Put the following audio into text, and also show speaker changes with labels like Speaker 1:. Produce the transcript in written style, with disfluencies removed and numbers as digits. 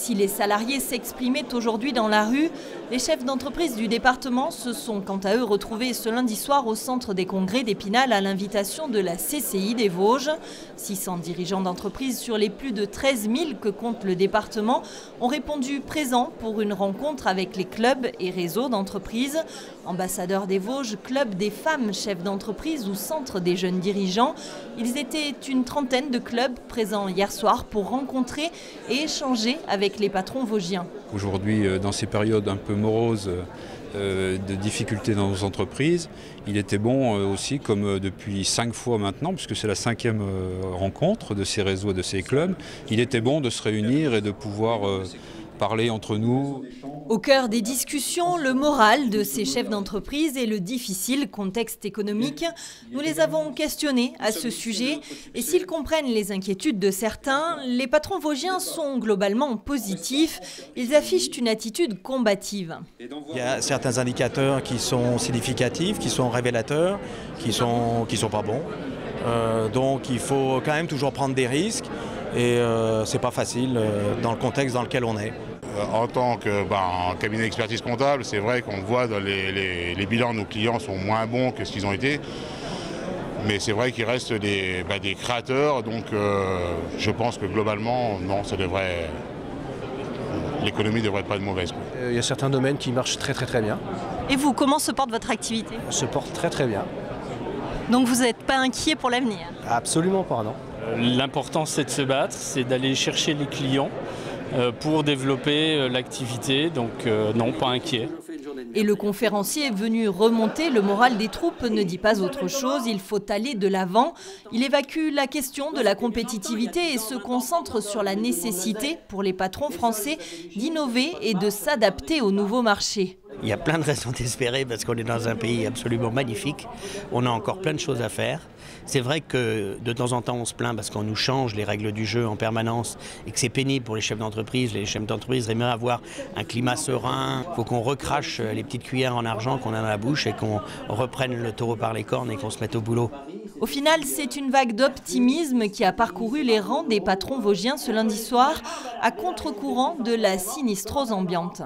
Speaker 1: Si les salariés s'exprimaient aujourd'hui dans la rue, les chefs d'entreprise du département se sont quant à eux retrouvés ce lundi soir au centre des congrès d'Épinal à l'invitation de la CCI des Vosges. 600 dirigeants d'entreprise sur les plus de 13 000 que compte le département ont répondu présents pour une rencontre avec les clubs et réseaux d'entreprises. Ambassadeurs des Vosges, club des femmes chefs d'entreprise ou centre des jeunes dirigeants, ils étaient une trentaine de clubs présents hier soir pour rencontrer et échanger avec les patrons vosgiens.
Speaker 2: Aujourd'hui, dans ces périodes un peu moroses de difficultés dans nos entreprises, il était bon aussi, comme depuis 5 fois maintenant, puisque c'est la 5e rencontre de ces réseaux et de ces clubs, il était bon de se réunir et de pouvoir parler entre nous.
Speaker 1: Au cœur des discussions, le moral de ces chefs d'entreprise et le difficile contexte économique. Nous les avons questionnés à ce sujet et s'ils comprennent les inquiétudes de certains, les patrons vosgiens sont globalement positifs. Ils affichent une attitude combative.
Speaker 3: Il y a certains indicateurs qui sont significatifs, qui sont révélateurs, qui sont pas bons. Donc il faut quand même toujours prendre des risques et c'est pas facile dans le contexte dans lequel on est.
Speaker 4: En tant que cabinet d'expertise comptable, c'est vrai qu'on voit dans les bilans de nos clients sont moins bons que ce qu'ils ont été. Mais c'est vrai qu'il reste des créateurs, donc je pense que globalement, non, l'économie ne devrait pas être mauvaise.
Speaker 5: Il y a certains domaines qui marchent très bien.
Speaker 1: Et vous, comment se porte votre activité?
Speaker 5: Se porte très bien.
Speaker 1: Donc vous n'êtes pas inquiet pour l'avenir?
Speaker 5: Absolument pas, non.
Speaker 6: L'important c'est de se battre, c'est d'aller chercher les clients pour développer l'activité, donc non, pas inquiet.
Speaker 1: Et le conférencier venu remonter le moral des troupes ne dit pas autre chose, il faut aller de l'avant. Il évacue la question de la compétitivité et se concentre sur la nécessité pour les patrons français d'innover et de s'adapter aux nouveaux marchés.
Speaker 7: Il y a plein de raisons d'espérer parce qu'on est dans un pays absolument magnifique. On a encore plein de choses à faire. C'est vrai que de temps en temps on se plaint parce qu'on nous change les règles du jeu en permanence et que c'est pénible pour les chefs d'entreprise. Les chefs d'entreprise aimeraient avoir un climat serein. Il faut qu'on recrache les petites cuillères en argent qu'on a dans la bouche et qu'on reprenne le taureau par les cornes et qu'on se mette au boulot.
Speaker 1: Au final, c'est une vague d'optimisme qui a parcouru les rangs des patrons vosgiens ce lundi soir à contre-courant de la sinistrose ambiante.